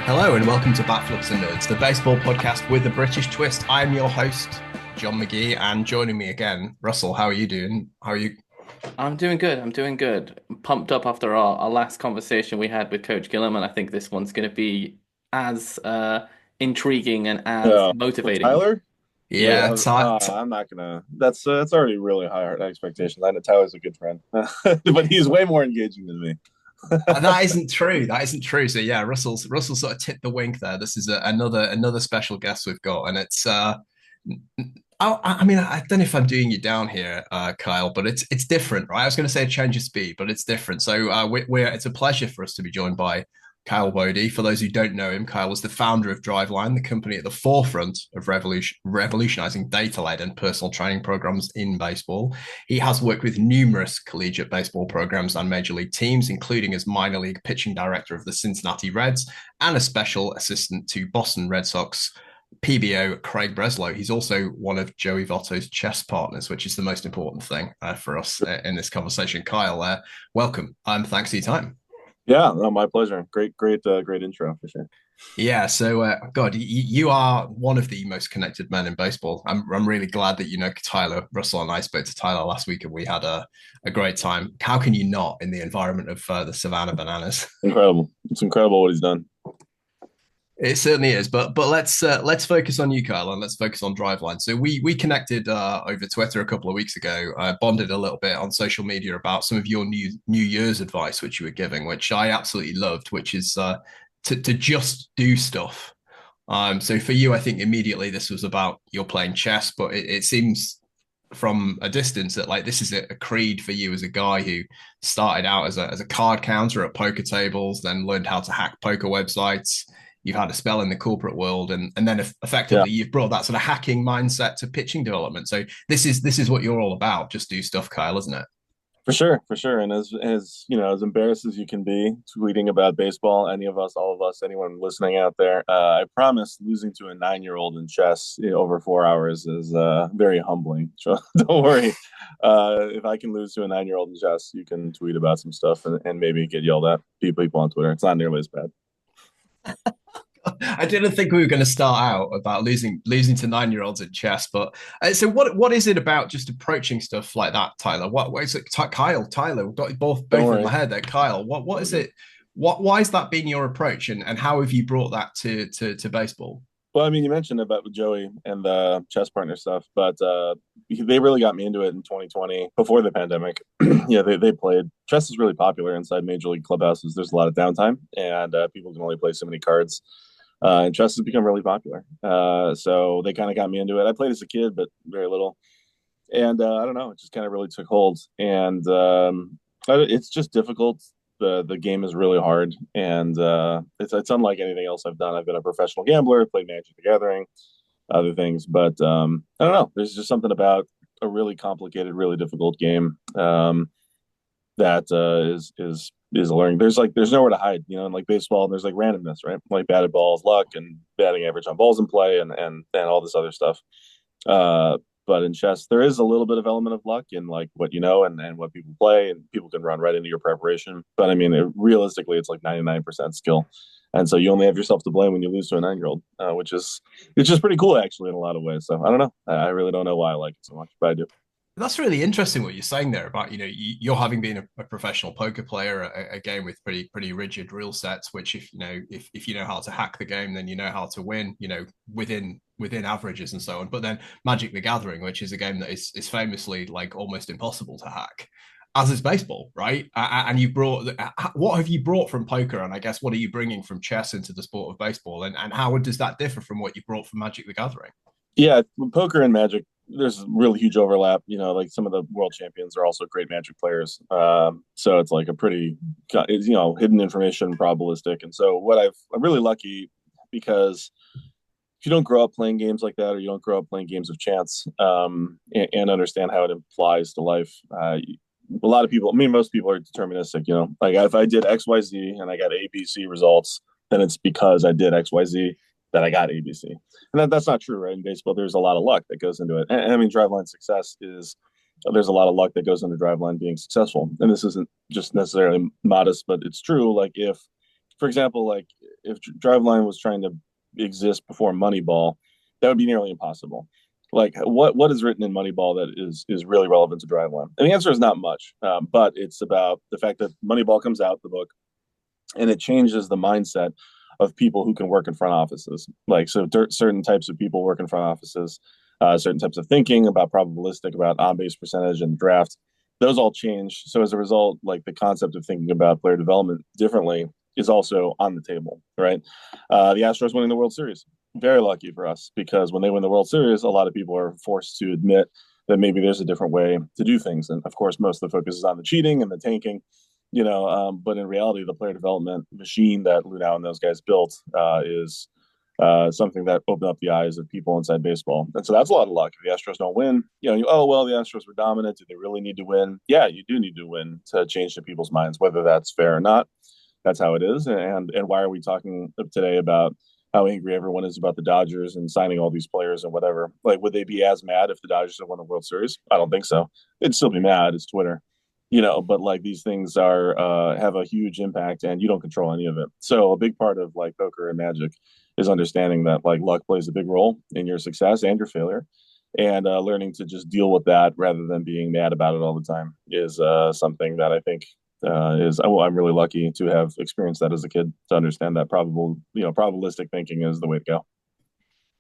Hello and welcome to Batflips and Nerds, the baseball podcast with a British twist. I'm your host, John McGee, and joining me again, Russell. How are you doing? How are you? I'm doing good. I'm doing good. Pumped up after our last conversation we had with Coach Gillum, and I think this one's going to be as intriguing and as Yeah, with motivating. Tyler. Wait, Yeah, I'm not gonna. That's already really high expectations. I know Tyler's a good friend, but he's way more engaging than me. that isn't true. That isn't true. So yeah, Russell sort of tipped the wink there. This is another special guest we've got, and it's I mean, I don't know if I'm doing you down here, Kyle, but it's different, right? I was going to say a change of speed, but it's different. So it's a pleasure for us to be joined by Kyle Boddy. For those who don't know him, Kyle was the founder of Driveline, the company at the forefront of revolutionizing data-led and personal training programs in baseball. He has worked with numerous collegiate baseball programs and major league teams, including as minor league pitching director of the Cincinnati Reds and a special assistant to Boston Red Sox PBO Craig Breslow. He's also one of Joey Votto's chess partners, which is the most important thing for us in this conversation. Kyle, welcome. Thanks for your time. Yeah, no, my pleasure. Great intro for sure. Yeah, so God, you are one of the most connected men in baseball. I'm really glad that you know Tyler. Russell and I spoke to Tyler last week, and we had a great time. How can you not in the environment of the Savannah Bananas? Incredible. It's incredible what he's done. It certainly is, but let's focus on you, Kyle, and let's focus on Driveline. So we connected over Twitter a couple of weeks ago, bonded a little bit on social media about some of your New Year's advice, which you were giving, which I absolutely loved, which is to just do stuff. So for you, I think immediately this was about you're playing chess, but it seems from a distance that like this is a creed for you as a guy who started out as a card counter at poker tables, then learned how to hack poker websites. You've had a spell in the corporate world, and then Yeah, effectively you've brought that sort of hacking mindset to pitching development. So this is what you're all about. Just do stuff, Kyle, isn't it? for sure. And as you know, as embarrassed as you can be tweeting about baseball, any of us, all of us, anyone listening out there, I promise losing to a 9-year-old in chess over 4 hours is very humbling. So don't worry. If I can lose to a 9-year-old in chess, you can tweet about some stuff and maybe get yelled at people on Twitter. It's not nearly as bad. I didn't think we were going to start out about losing to 9-year-olds in chess, but so what is it about just approaching stuff like that, Tyler? What is it, Kyle? Tyler, we've got Don't both in my worry. head there. Kyle, what is it? Why has that been your approach, and how have you brought that to baseball? Well, I mean, you mentioned about with Joey and the chess partner stuff, but they really got me into it in 2020 before the pandemic. Yeah, they played chess is really popular inside major league clubhouses. There's a lot of downtime, and people can only play so many cards. And chess has become really popular. So they kind of got me into it. I played as a kid, but very little. And I don't know, it just kind of really took hold. And it's just difficult. The game is really hard, and it's unlike anything else I've done. I've been a professional gambler, played Magic the Gathering, other things, but I don't know. There's just something about a really complicated, really difficult game that is learning. There's nowhere to hide, you know. And like baseball, there's like randomness, right? Like batted balls, luck, and batting average on balls in play, and all this other stuff. Uh, but in chess, there is a little bit of element of luck in like what you know and what people play, and people can run right into your preparation. But I mean, realistically, it's like 99% skill, and so you only have yourself to blame when you lose to a 9-year-old, which is it's just pretty cool actually in a lot of ways. So I don't know. I really don't know why I like it so much, but I do. That's really interesting what you're saying there about, you're having been a professional poker player, a game with pretty rigid rule sets, which if you know how to hack the game, then you know how to win, within averages and so on. But then Magic the Gathering, which is a game that is famously like almost impossible to hack, as is baseball, right? And what have you brought from poker, and I guess what are you bringing from chess into the sport of baseball, and how does that differ from what you brought from Magic the Gathering? Yeah, poker and Magic, there's really huge overlap. You know, like some of the world champions are also great Magic players. So it's like a pretty, hidden information, probabilistic. And so I'm really lucky because if you don't grow up playing games like that, or you don't grow up playing games of chance, and understand how it applies to life, a lot of people, I mean, most people are deterministic. You know, like if I did X, Y, Z and I got A, B, C results, then it's because I did X, Y, Z that I got ABC. And that's not true, right? In baseball, there's a lot of luck that goes into it. And I mean, driveline success is there's a lot of luck that goes into driveline being successful. And this isn't just necessarily modest, but it's true. Like if, for example, like if Driveline was trying to exist before Moneyball, that would be nearly impossible. Like what is written in Moneyball that is really relevant to Driveline? And the answer is not much, but it's about the fact that Moneyball comes out, the book, and it changes the mindset of people who can work in front offices. Like so, certain types of people work in front offices, certain types of thinking about probabilistic, about on base percentage and draft. Those all change. So as a result, like the concept of thinking about player development differently is also on the table, right? The Astros winning the World Series, very lucky for us because when they win the World Series, a lot of people are forced to admit that maybe there's a different way to do things. And of course, most of the focus is on the cheating and the tanking, but in reality, the player development machine that Lunow and those guys built is something that opened up the eyes of people inside baseball. And so that's a lot of luck. If the Astros don't win, oh, well, the Astros were dominant. Do they really need to win? Yeah, you do need to win to change the people's minds, whether that's fair or not. That's how it is. And why are we talking today about how angry everyone is about the Dodgers and signing all these players and whatever? Like, would they be as mad if the Dodgers had won the World Series? I don't think so. They'd still be mad. It's Twitter. But like these things are have a huge impact and you don't control any of it. So a big part of like poker and magic is understanding that like luck plays a big role in your success and your failure, and learning to just deal with that rather than being mad about it all the time is something that I think I'm really lucky to have experienced that as a kid to understand that probabilistic thinking is the way to go.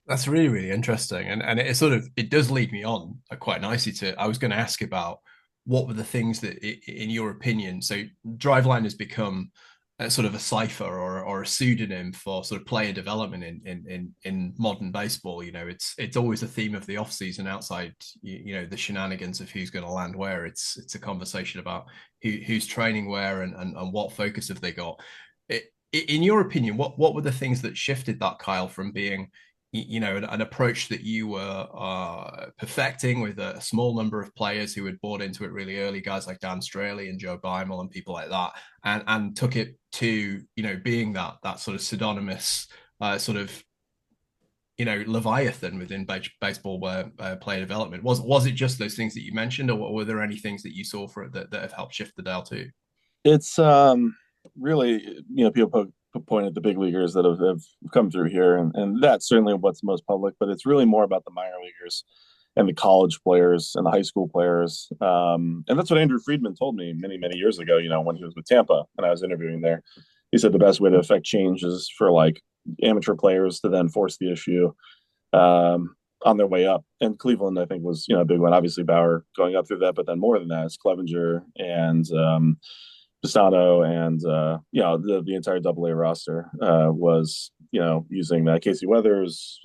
That's really, really interesting. And it sort of it does lead me on quite nicely to I was going to ask about what were the things that in your opinion, so Driveline has become a sort of a cipher or a pseudonym for sort of player development in modern baseball. It's always a theme of the off season outside the shenanigans of who's going to land where. It's a conversation about who's training where and what focus have they got. In your opinion, what were the things that shifted that, Kyle, from being an approach that you were perfecting with a small number of players who had bought into it really early, guys like Dan Straley and Joe Beimel and people like that, and took it to being that sort of pseudonymous sort of Leviathan within baseball where player development was it just those things that you mentioned, or were there any things that you saw for it that have helped shift the dial too? It's really, people point at the big leaguers that have come through here, and that's certainly what's most public, but it's really more about the minor leaguers and the college players and the high school players. And that's what Andrew Friedman told me many, many years ago, when he was with Tampa and I was interviewing there. He said the best way to affect change is for like amateur players to then force the issue on their way up. And Cleveland, I think, was, a big one. Obviously, Bauer going up through that, but then more than that, it's Clevenger and Pisano and the entire AA roster was using Casey Weathers,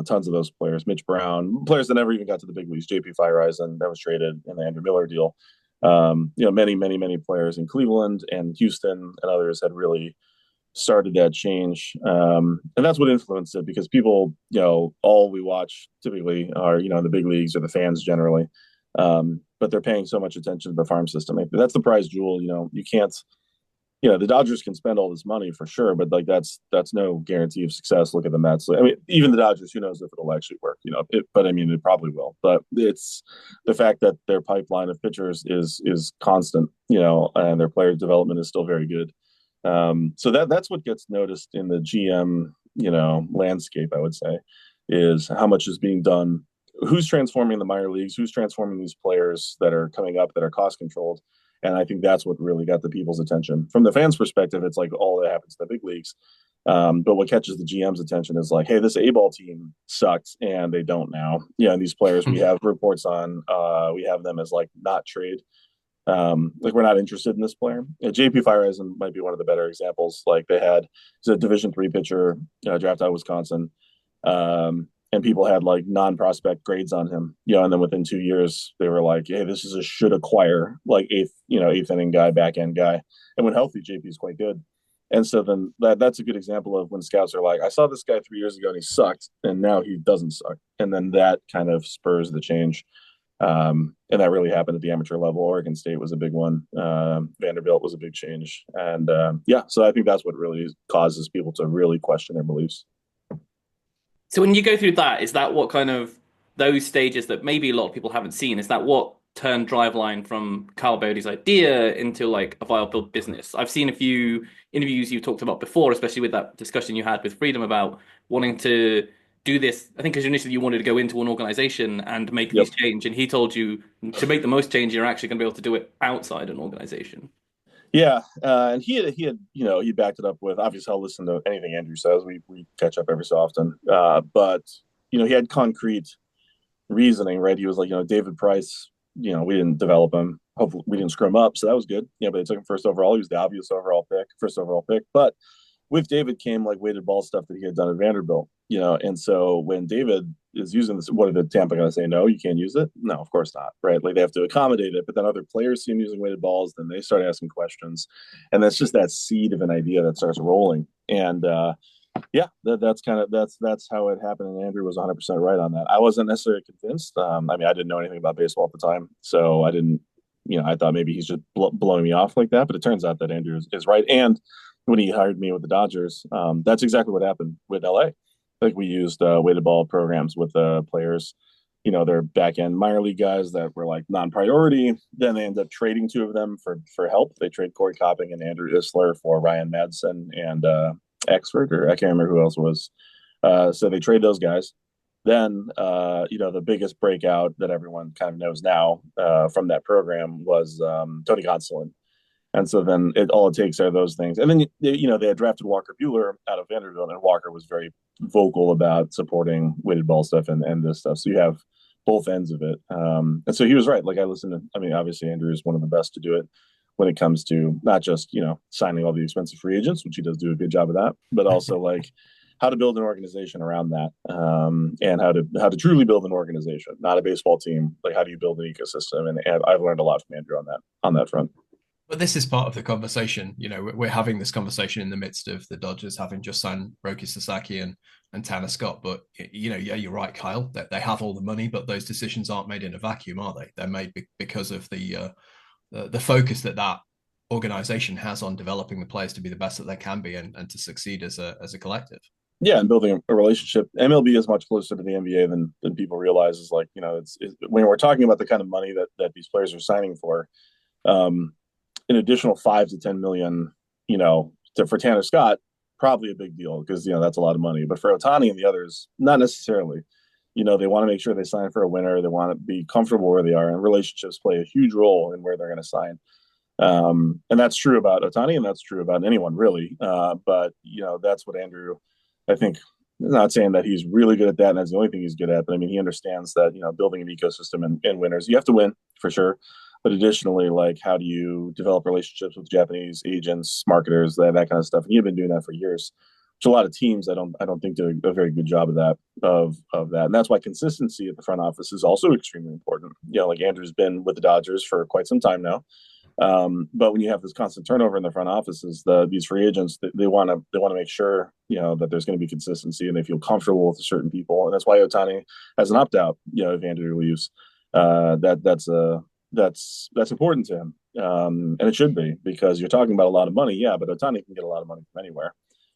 tons of those players, Mitch Brown, players that never even got to the big leagues, JP Fireisen that was traded in the Andrew Miller deal. Many players in Cleveland and Houston and others had really started that change, and that's what influenced it, because people, all we watch typically are the big leagues or the fans generally. But they're paying so much attention to the farm system. That's the prize jewel. You can't, the Dodgers can spend all this money for sure, but like that's no guarantee of success. Look at the Mets. I mean, even the Dodgers, who knows if it'll actually work, but I mean, it probably will. But it's the fact that their pipeline of pitchers is constant, and their player development is still very good. So that's what gets noticed in the GM, landscape, I would say, is how much is being done, who's transforming the minor leagues, who's transforming these players that are coming up that are cost controlled. And I think that's what really got the people's attention. From the fans' perspective, it's like all that happens to the big leagues. But what catches the GM's attention is like, hey, this A-ball team sucked and they don't now. And these players we have reports on, we have them as like not trade. Like we're not interested in this player. JP Fireisen might be one of the better examples. Like he's a Division III pitcher, drafted out of Wisconsin. And people had like non-prospect grades on him, and then within 2 years they were like, hey, this is a should acquire, like eighth inning guy, back end guy. And when healthy, JP is quite good. And so then that's a good example of when scouts are like, I saw this guy 3 years ago and he sucked, and now he doesn't suck. And then that kind of spurs the change. And that really happened at the amateur level. Oregon State was a big one. Vanderbilt was a big change. And so I think that's what really causes people to really question their beliefs. So when you go through that, is that what kind of those stages that maybe a lot of people haven't seen, is that what turn Driveline from Carl Boddy's idea into like a viable business. I've seen a few interviews you talked about before, especially with that discussion you had with Freedom about wanting to do this. I think because initially you wanted to go into an organization and make Yep. these change, and he told you to make the most change, you're actually going to be able to do it outside an organization. Yeah, and he had he backed it up with, obviously I'll listen to anything Andrew says. We catch up every so often, but he had concrete reasoning, right? He was like, David Price, we didn't develop him. Hopefully, we didn't screw him up, so that was good. But they took him first overall. He was the obvious first overall pick. But with David came like weighted ball stuff that he had done at Vanderbilt, and so when David is using this, what are the Tampa going to say? No, you can't use it. No, of course not, right? Like they have to accommodate it, but then other players see him using weighted balls, then they start asking questions, and that's just that seed of an idea that starts rolling. And yeah, that's how it happened. And Andrew was 100% right on that. I wasn't necessarily convinced. I mean, I didn't know anything about baseball at the time, so I didn't. I thought maybe he's just blowing me off like that. But it turns out that Andrew is right. And when he hired me with the Dodgers, that's exactly what happened with LA. Like we used weighted ball programs with players. Their back end minor league guys that were like non-priority. Then they ended up trading two of them for help. They trade Corey Copping and Andrew Isler for Ryan Madsen and Exford, or I can't remember who else was. So they trade those guys. Then, the biggest breakout that everyone kind of knows now from that program was Tony Gonsolin. And so then all it takes are those things. And then, they had drafted Walker Buehler out of Vanderbilt, and Walker was very vocal about supporting weighted ball stuff and this stuff. So you have both ends of it. And so he was right. Like I listened to, I mean, obviously Andrew is one of the best to do it when it comes to not just, signing all the expensive free agents, which he does do a good job of that, but also like how to build an organization around that, and how to truly build an organization, not a baseball team. Like how do you build an ecosystem? And I've learned a lot from Andrew on that front. But this is part of the conversation. We're having this conversation in the midst of the Dodgers having just signed Roki Sasaki and Tanner Scott. But yeah, you're right, Kyle. That they have all the money, but those decisions aren't made in a vacuum, are they? They're made because of the focus that organization has on developing the players to be the best that they can be and to succeed as a collective. Yeah, and building a relationship. MLB is much closer to the NBA than people realize. Is like it's when we're talking about the kind of money that these players are signing for. An additional 5 to 10 million, for Tanner Scott, probably a big deal because that's a lot of money. But for Ohtani and the others, not necessarily. They want to make sure they sign for a winner. They want to be comfortable where they are, and relationships play a huge role in where they're going to sign. And that's true about Ohtani, and that's true about anyone really. But that's what Andrew, I think. I'm not saying that he's really good at that, and that's the only thing he's good at. But I mean, he understands that building an ecosystem and winners, you have to win for sure. But additionally, like how do you develop relationships with Japanese agents, marketers, that kind of stuff? And you've been doing that for years. Which a lot of teams I don't think do a very good job of that. And that's why consistency at the front office is also extremely important. Like Andrew's been with the Dodgers for quite some time now. But when you have this constant turnover in the front offices, these free agents they want to make sure that there's going to be consistency and they feel comfortable with certain people, and that's why Ohtani has an opt out. If Andrew leaves, that's important to him, and it should be because you're talking about a lot of money. Yeah, but Ohtani can get a lot of money from anywhere,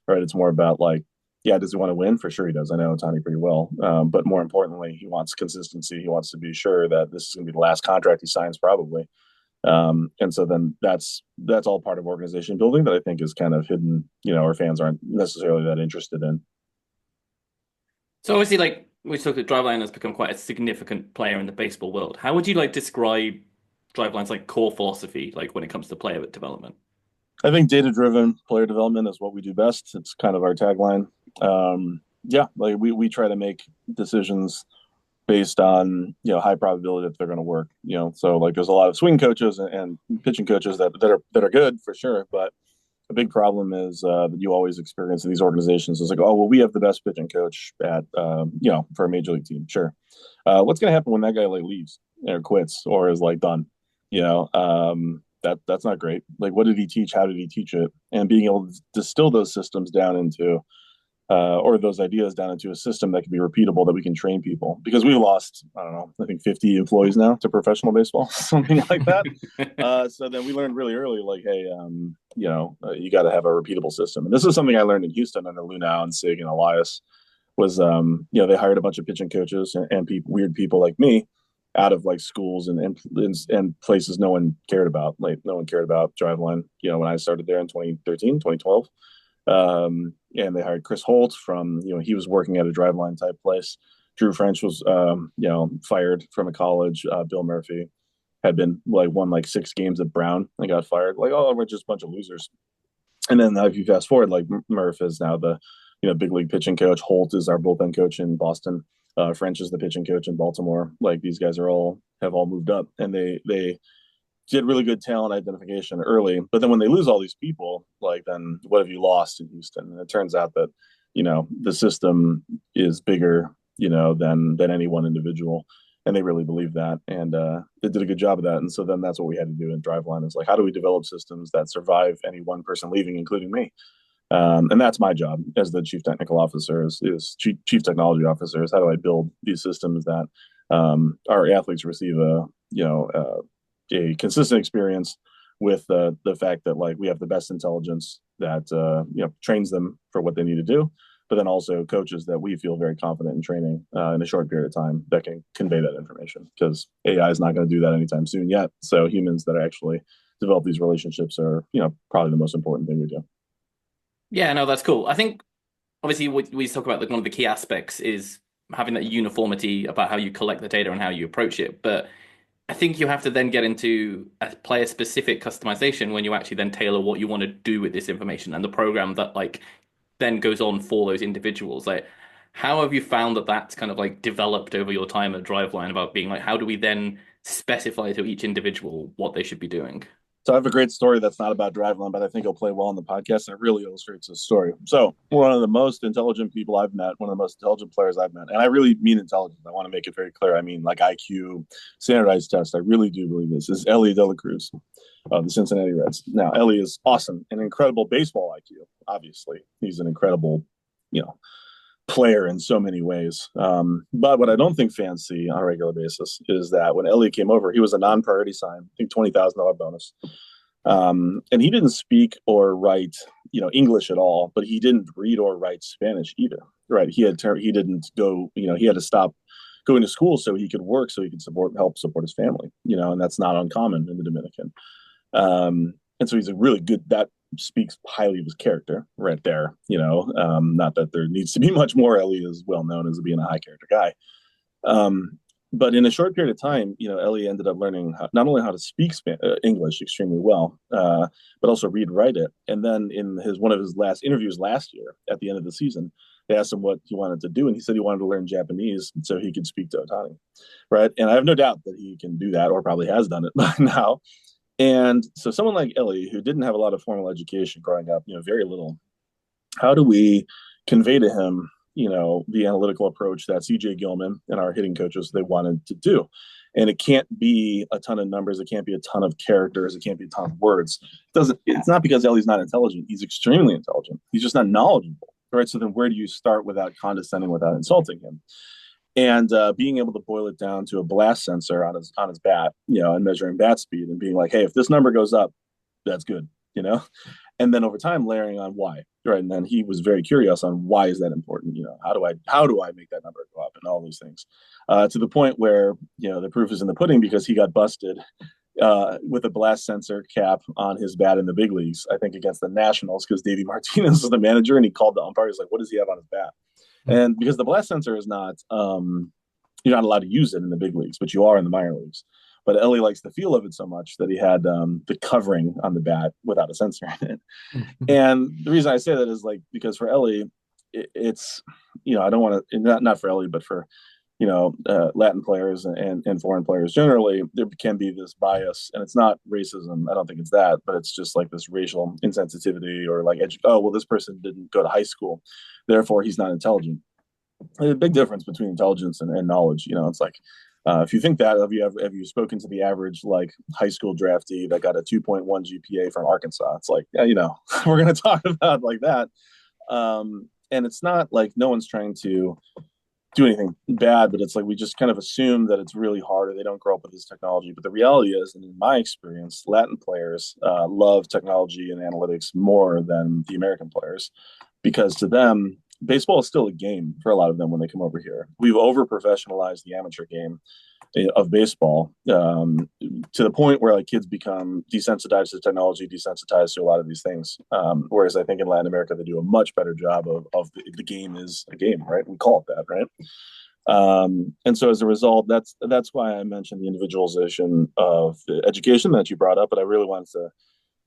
right? It's more about like, yeah, does he want to win? For sure he does. I know Ohtani pretty well, but more importantly, he wants consistency. He wants to be sure that this is going to be the last contract he signs, probably. And so then that's all part of organization building that I think is kind of hidden, our fans aren't necessarily that interested in. So obviously, like we talked, Driveline has become quite a significant player in the baseball world. How would you like describe Driveline's like core philosophy, like when it comes to player development? I think data-driven player development is what we do best. It's kind of our tagline. Yeah, like we try to make decisions based on high probability that they're going to work. So like there's a lot of swing coaches and pitching coaches that are good for sure, but a big problem is that you always experience in these organizations is like, oh well, we have the best pitching coach at for a major league team. Sure, what's going to happen when that guy like leaves or quits or is like done? That's not great. Like, what did he teach? How did he teach it? And being able to distill those systems down into or those ideas down into a system that can be repeatable, that we can train people, because we lost, I don't know, I think 50 employees now to professional baseball, something like that. So then we learned really early, like, hey, you got to have a repeatable system. And this is something I learned in Houston under Lunau and Sig and Elias was, they hired a bunch of pitching coaches and weird people like me out of like schools and places no one cared about. Like no one cared about Driveline, when I started there in 2013, 2012. And they hired Chris Holt from, he was working at a Driveline type place. Drew French was, fired from a college. Bill Murphy had been won like 6 games at Brown and got fired. Like, oh, we're just a bunch of losers. And then if you fast forward, like Murph is now the, big league pitching coach. Holt is our bullpen coach in Boston. French is the pitching coach in Baltimore. Like these guys have all moved up, and they did really good talent identification early. But then when they lose all these people, like then what have you lost in Houston? And it turns out that the system is bigger than any one individual, and they really believe that, and they did a good job of that. And so then that's what we had to do in Driveline is like, how do we develop systems that survive any one person leaving, including me? And that's my job as the chief technical officer, is chief technology officer, is how do I build these systems that our athletes receive a consistent experience with the fact that like we have the best intelligence that trains them for what they need to do, but then also coaches that we feel very confident in training in a short period of time that can convey that information, because AI is not going to do that anytime soon yet. So humans that actually develop these relationships are probably the most important thing we do. Yeah, no, that's cool. I think obviously we talk about one of the key aspects is having that uniformity about how you collect the data and how you approach it. But I think you have to then get into a player specific customization when you actually then tailor what you want to do with this information and the program that like then goes on for those individuals. Like, how have you found that that's kind of like developed over your time at Driveline about being like, how do we then specify to each individual what they should be doing? So I have a great story that's not about Driveline, but I think it'll play well in the podcast. And it really illustrates this story. So one of the most intelligent people I've met, one of the most intelligent players I've met, and I really mean intelligence. I want to make it very clear. I mean like IQ, standardized test. I really do believe this. Is Ellie De La Cruz of the Cincinnati Reds. Now, Ellie is awesome, an incredible baseball IQ. Obviously, he's an incredible, player in so many ways. But what I don't think fans see on a regular basis is that when Elliot came over, he was a non-priority sign, I think $20,000 bonus. And he didn't speak or write, English at all, but he didn't read or write Spanish either. Right? He didn't go, he had to stop going to school so he could work, so he could help support his family, and that's not uncommon in the Dominican. And so he's a really good, that speaks highly of his character right there, not that there needs to be much more. Ellie is well known as being a high character guy. But in a short period of time, Ellie ended up learning not only how to speak English extremely well, but also read and write it. And then in one of his last interviews last year, at the end of the season, they asked him what he wanted to do, and he said he wanted to learn Japanese so he could speak to Ohtani, right? And I have no doubt that he can do that, or probably has done it by now. And so someone like Ellie, who didn't have a lot of formal education growing up, very little, how do we convey to him, the analytical approach that CJ Gilman and our hitting coaches, they wanted to do? And it can't be a ton of numbers. It can't be a ton of characters. It can't be a ton of words. It's not because Ellie's not intelligent. He's extremely intelligent. He's just not knowledgeable. Right. So then where do you start without condescending, without insulting him? And being able to boil it down to a blast sensor on his bat, and measuring bat speed and being like, hey, if this number goes up, that's good, and then over time layering on why, right? And then he was very curious on why is that important, how do I make that number go up, and all these things, to the point where the proof is in the pudding, because he got busted with a blast sensor cap on his bat in the big leagues, I think against the Nationals, because Davey Martinez is the manager, and he called the umpire. He's like, what does he have on his bat? And because the blast sensor is not, you're not allowed to use it in the big leagues, but you are in the minor leagues. But Ellie likes the feel of it so much that he had the covering on the bat without a sensor in it. And the reason I say that is because for Ellie, it's, I don't want to, not for Ellie, but for, Latin players and foreign players generally, there can be this bias, and it's not racism. I don't think it's that, but it's just like this racial insensitivity, or this person didn't go to high school, therefore he's not intelligent. There's a big difference between intelligence and knowledge. It's like, if you think that, have you spoken to the average high school draftee that got a 2.1 GPA from Arkansas? It's like, we're going to talk about like that. And it's not like no one's trying to do anything bad, but it's like we just kind of assume that it's really hard, or they don't grow up with this technology. But the reality is, and in my experience, Latin players love technology and analytics more than the American players, because to them, baseball is still a game for a lot of them when they come over here. We've over professionalized the amateur game of baseball, to the point where like kids become desensitized to technology, desensitized to a lot of these things. Whereas I think in Latin America they do a much better job of the game is a game, right? We call it that, right? And so as a result, that's why I mentioned the individualization of the education that you brought up. But I really wanted to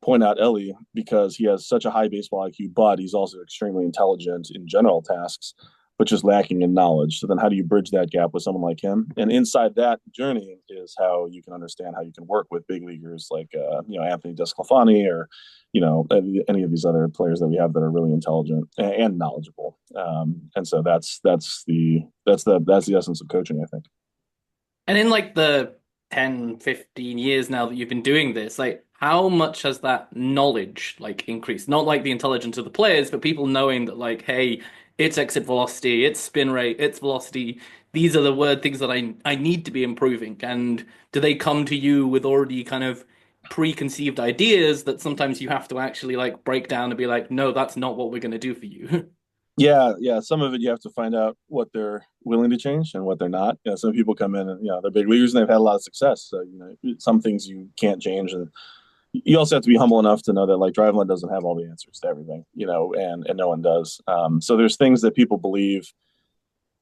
point out Ellie because he has such a high baseball IQ, but he's also extremely intelligent in general tasks, but just lacking in knowledge. So then how do you bridge that gap with someone like him? And inside that journey is how you can understand how you can work with big leaguers like, Anthony Desclafani or, any of these other players that we have that are really intelligent and knowledgeable. And so that's the essence of coaching, I think. And in like the 10, 15 years now that you've been doing this, like how much has that knowledge like increased? Not like the intelligence of the players, but people knowing that like, hey, it's exit velocity, it's spin rate, it's velocity. These are the word things that I need to be improving. And do they come to you with already kind of preconceived ideas that sometimes you have to actually like break down and be like, no, that's not what we're going to do for you? Yeah. Some of it you have to find out what they're willing to change and what they're not. Some people come in and they're big leaguers and they've had a lot of success. So some things you can't change, and you also have to be humble enough to know that like Driveline doesn't have all the answers to everything, and no one does. So there's things that people believe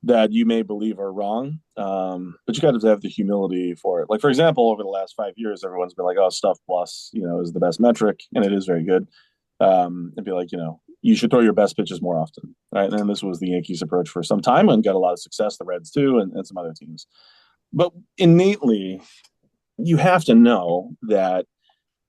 that you may believe are wrong, but you got to have the humility for it. Like for example, over the last 5 years, everyone's been like, "Oh, stuff plus, is the best metric," and it is very good. And be like, you should throw your best pitches more often, right? And this was the Yankees' approach for some time and got a lot of success. The Reds too, and some other teams. But innately, you have to know that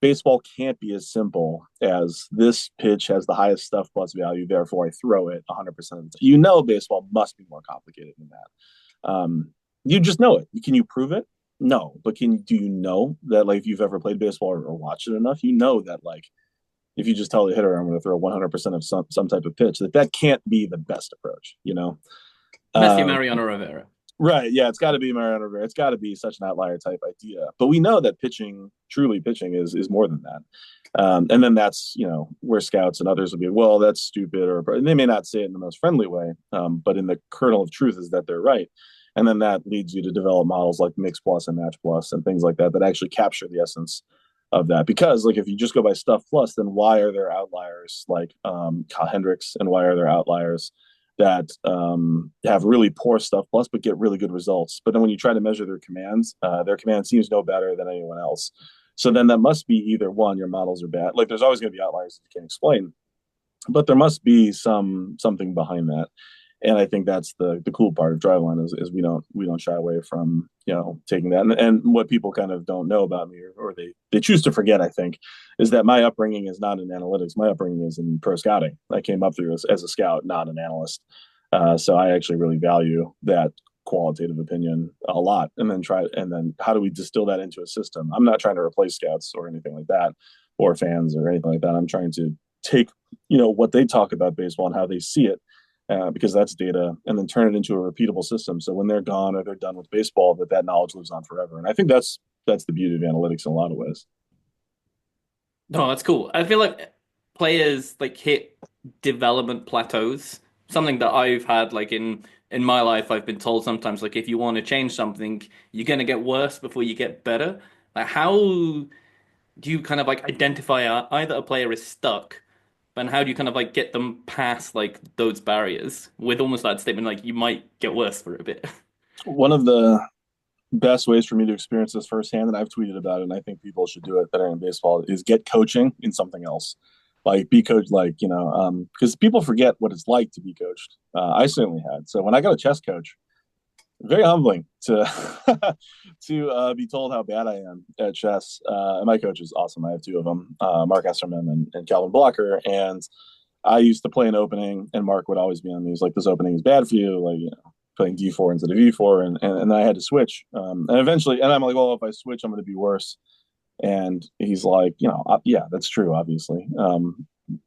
baseball can't be as simple as this pitch has the highest stuff plus value, therefore I throw it 100% of the time. Baseball must be more complicated than that. You just know it. Can you prove it? No, but do you know that like if you've ever played baseball or watched it enough, you know that like if you just tell the hitter I'm going to throw 100% of some type of pitch, that can't be the best approach. Unless you're Mariano Rivera. Right. Yeah. It's got to be Mariano Rivera. It's got to be such an outlier type idea. But we know that truly pitching is more than that. And then that's, where scouts and others will be, well, that's stupid, and they may not say it in the most friendly way. But in the kernel of truth is that they're right. And then that leads you to develop models like Mix Plus and Match Plus and things like that actually capture the essence of that. Because like if you just go by Stuff Plus, then why are there outliers like Kyle Hendricks, and why are there outliers that have really poor Stuff Plus but get really good results? But then when you try to measure their command seems no better than anyone else. So then that must be either one, your models are bad. Like there's always going to be outliers that you can't explain, but there must be something behind that. And I think that's the cool part of Driveline is we don't shy away from taking that. And what people kind of don't know about me, or they choose to forget, I think, is that my upbringing is not in analytics. My upbringing is in pro scouting. I came up through as a scout, not an analyst. So I actually really value that qualitative opinion a lot. And then how do we distill that into a system? I'm not trying to replace scouts or anything like that, or fans or anything like that. I'm trying to take what they talk about baseball and how they see it, because that's data, and then turn it into a repeatable system. So when they're gone or they're done with baseball, that knowledge lives on forever. And I think that's the beauty of analytics in a lot of ways. No, that's cool. I feel like players like hit development plateaus. Something that I've had like in my life, I've been told sometimes like if you want to change something, you're gonna get worse before you get better. Like how do you kind of like identify either a player is stuck, and how do you kind of like get them past like those barriers with almost that statement like you might get worse for a bit? One of the best ways for me to experience this firsthand, and I've tweeted about it, and I think people should do it that are in baseball, is get coaching in something else. Like be coached, like, because people forget what it's like to be coached. I certainly had. So when I got a chess coach, very humbling to to be told how bad I am at chess. And my coach is awesome. I have two of them, Mark Esserman and Calvin Blocker. And I used to play an opening, and Mark would always be on me. He's like, "This opening is bad for you," like playing D4 instead of E4, and I had to switch. And eventually, and I'm like, "Well, if I switch, I'm going to be worse." And he's like, yeah, that's true, obviously.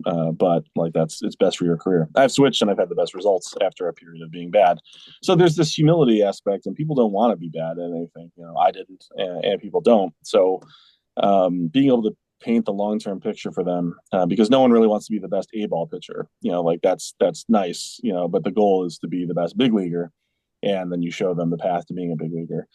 But like it's best for your career. I've switched and I've had the best results after a period of being bad. So there's this humility aspect, and people don't want to be bad at anything. I didn't, and people don't. So being able to paint the long-term picture for them, because no one really wants to be the best A-ball pitcher. Like that's nice, but the goal is to be the best big leaguer, and then you show them the path to being a big leaguer.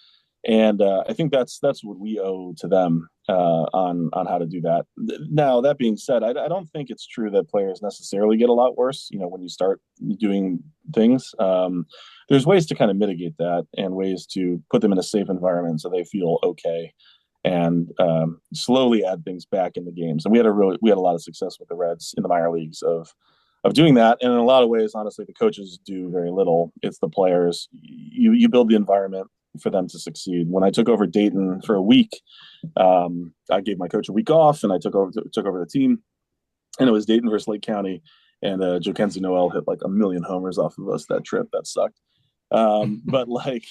And I think that's what we owe to them, on how to do that. Now, that being said, I don't think it's true that players necessarily get a lot worse. When you start doing things, there's ways to kind of mitigate that and ways to put them in a safe environment so they feel okay, and slowly add things back in the games. And we had a lot of success with the Reds in the minor leagues of doing that. And in a lot of ways, honestly, the coaches do very little. It's the players. You build the environment for them to succeed. When I took over Dayton for a week, I gave my coach a week off, and I took over the team, and it was Dayton versus Lake County, and Jockenzie Noel hit like a million homers off of us that trip. That sucked. But like,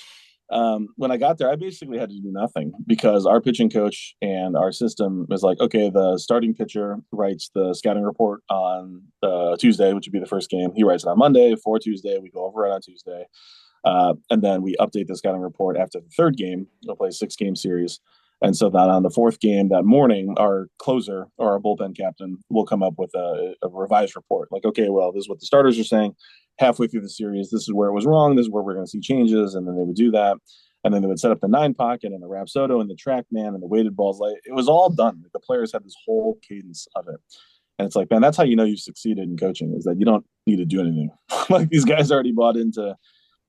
when I got there, I basically had to do nothing, because our pitching coach and our system was like, okay, the starting pitcher writes the scouting report on Tuesday, which would be the first game. He writes it on Monday for Tuesday. We go over it on Tuesday. And then we update the scouting report after the third game. We'll play a 6-game series. And so that on the fourth game that morning, our closer or our bullpen captain will come up with a revised report. Like, okay, well, this is what the starters are saying. Halfway through the series, this is where it was wrong. This is where we're going to see changes. And then they would do that. And then they would set up the 9 pocket and the Rapsodo and the TrackMan and the weighted balls. Like, it was all done. Like, the players had this whole cadence of it. And it's like, man, that's how you know you've succeeded in coaching, is that you don't need to do anything. Like, these guys already bought into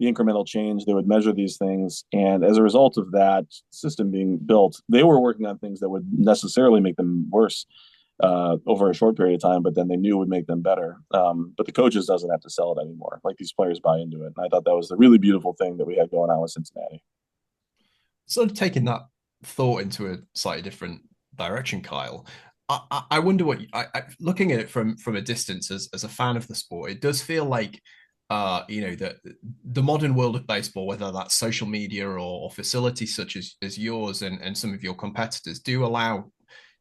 the incremental change. They would measure these things, and as a result of that system being built, they were working on things that would necessarily make them worse over a short period of time, but then they knew would make them better. But the coaches doesn't have to sell it anymore. Like, these players buy into it, and I thought that was the really beautiful thing that we had going on with Cincinnati. Sort of taking that thought into a slightly different direction, Kyle. I wonder what looking at it from a distance as a fan of the sport, it does feel like that the modern world of baseball, whether that's social media or facilities such as yours and some of your competitors, do allow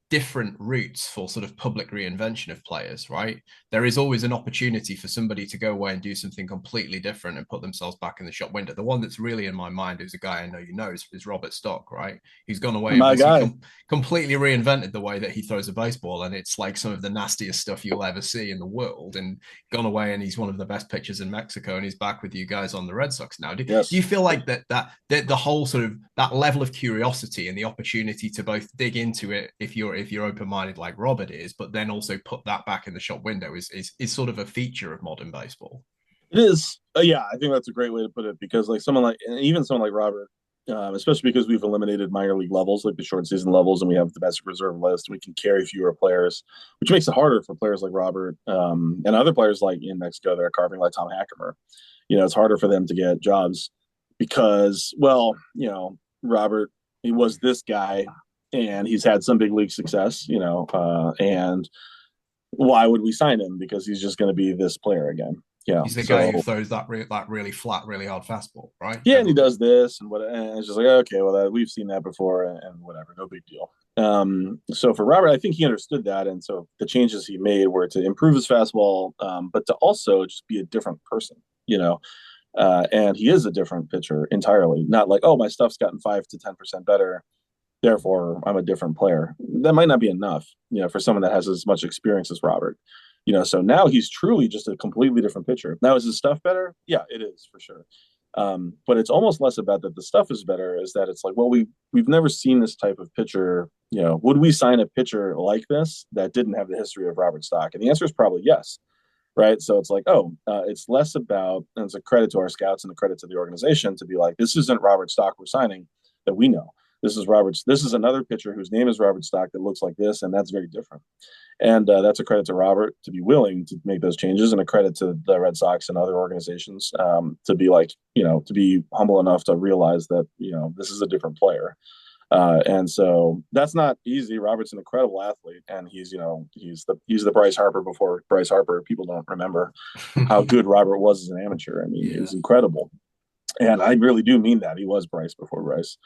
different routes for sort of public reinvention of players, right? There is always an opportunity for somebody to go away and do something completely different and put themselves back in the shop window. The one that's really in my mind, who's a guy I know is Robert Stock, right? He's gone away and My basically guy. completely reinvented the way that he throws a baseball, and it's like some of the nastiest stuff you'll ever see in the world. And gone away, and he's one of the best pitchers in Mexico, and he's back with you guys on the Red Sox now. Do Yes. you feel like that the whole sort of that level of curiosity and the opportunity to both dig into it if you're open-minded like Robert is, but then also put that back in the shop window is sort of a feature of modern baseball? It is. Yeah, I think that's a great way to put it, because like even someone like Robert, especially because we've eliminated minor league levels, like the short season levels, and we have the best reserve list. We can carry fewer players, which makes it harder for players like Robert, and other players like in Mexico that are carving, like Tom Hackemer. It's harder for them to get jobs because, well, Robert, he was this guy, and he's had some big league success, and why would we sign him? Because he's just going to be this player again. Yeah. He's the guy who throws that really flat, really hard fastball, right? Yeah, and he does this and what, and it's just like, okay, well, we've seen that before, and whatever, no big deal. So for Robert, I think he understood that, and so the changes he made were to improve his fastball, but to also just be a different person, and he is a different pitcher entirely. Not like, oh, my stuff's gotten 5 to 10% better, therefore I'm a different player. That might not be enough, for someone that has as much experience as Robert. So now he's truly just a completely different pitcher. Now, is his stuff better? Yeah, it is, for sure. But it's almost less about that the stuff is better, is that it's like, well, we've never seen this type of pitcher. Would we sign a pitcher like this that didn't have the history of Robert Stock? And the answer is probably yes. Right. So it's like, it's less about, and it's a credit to our scouts and a credit to the organization to be like, this isn't Robert Stock we're signing that we know. This is another pitcher whose name is Robert Stock that looks like this, and that's very different. And that's a credit to Robert to be willing to make those changes, and a credit to the Red Sox and other organizations to be like, to be humble enough to realize that, this is a different player. And so that's not easy. Robert's an incredible athlete, and he's the Bryce Harper before Bryce Harper. People don't remember how good Robert was as an amateur. I mean, He was incredible. And I really do mean that. He was Bryce before Bryce.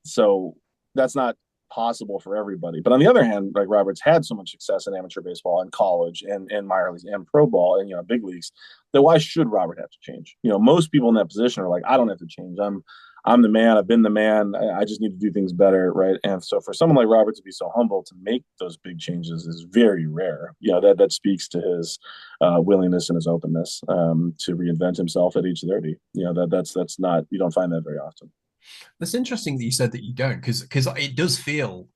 So that's not possible for everybody. But on the other hand, like, Robert's had so much success in amateur baseball and college and minor leagues and pro ball and big leagues, that why should Robert have to change? Most people in that position are like, I don't have to change. I'm the man. I've been the man. I just need to do things better, right? And so for someone like Robert to be so humble to make those big changes is very rare. That speaks to his willingness and his openness to reinvent himself at age 30. That's not, you don't find that very often. That's interesting that you said that you don't, because it does feel,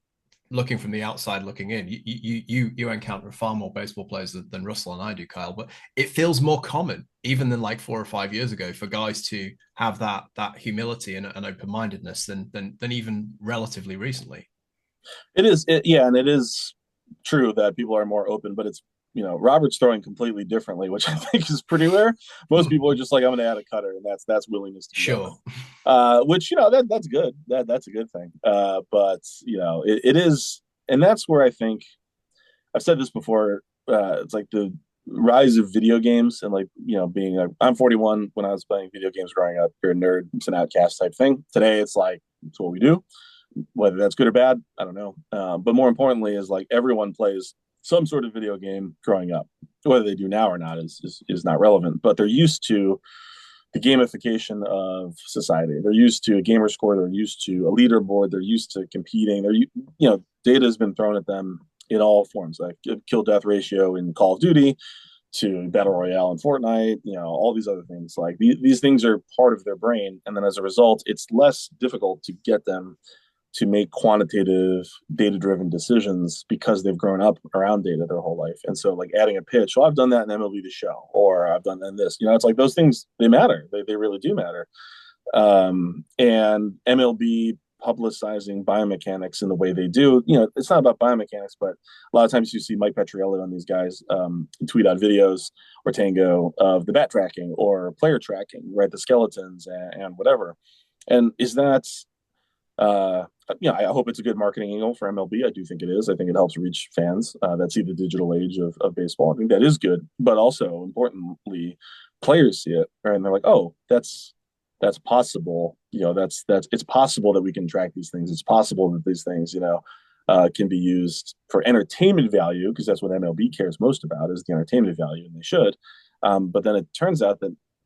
looking from the outside looking in, you encounter far more baseball players than Russell and I do, Kyle. But it feels more common, even than like 4 or 5 years ago, for guys to have that humility and open mindedness than even relatively recently. It is, yeah, and it is true that people are more open, but it's Robert's throwing completely differently, which I think is pretty rare. Most people are just like, I'm going to add a cutter, and that's willingness to be open. Sure. Which that's good. That's a good thing. But it is, and that's where I think I've said this before. It's like the rise of video games and like being I'm 41. When I was playing video games growing up, you're a nerd, it's an outcast type thing. Today, it's like it's what we do. Whether that's good or bad, I don't know. But more importantly, is like everyone plays some sort of video game growing up. Whether they do now or not is not relevant. But they're used to the gamification of society. They're used to a gamer score. They're used to a leaderboard. They're used to competing. Data has been thrown at them in all forms, like kill death ratio in Call of Duty to battle royale in Fortnite. All these other things. Like these things are part of their brain, and then as a result, it's less difficult to get them to make quantitative data-driven decisions because they've grown up around data their whole life. And so like adding a pitch, well, I've done that in MLB The Show, or I've done that in this. It's like those things, they matter. They really do matter. And MLB publicizing biomechanics in the way they do, it's not about biomechanics, but a lot of times you see Mike Petriello and these guys tweet out videos or Tango of the bat tracking or player tracking, right? The skeletons and whatever. And is that I hope it's a good marketing angle for MLB. I do think it is. I think it helps reach fans that see the digital age of baseball. I think that is good, but also importantly, players see it, right? And they're like, oh, that's possible. It's possible that we can track these things. It's possible that these things, can be used for entertainment value, because that's what MLB cares most about, is the entertainment value, and they should. But then it turns out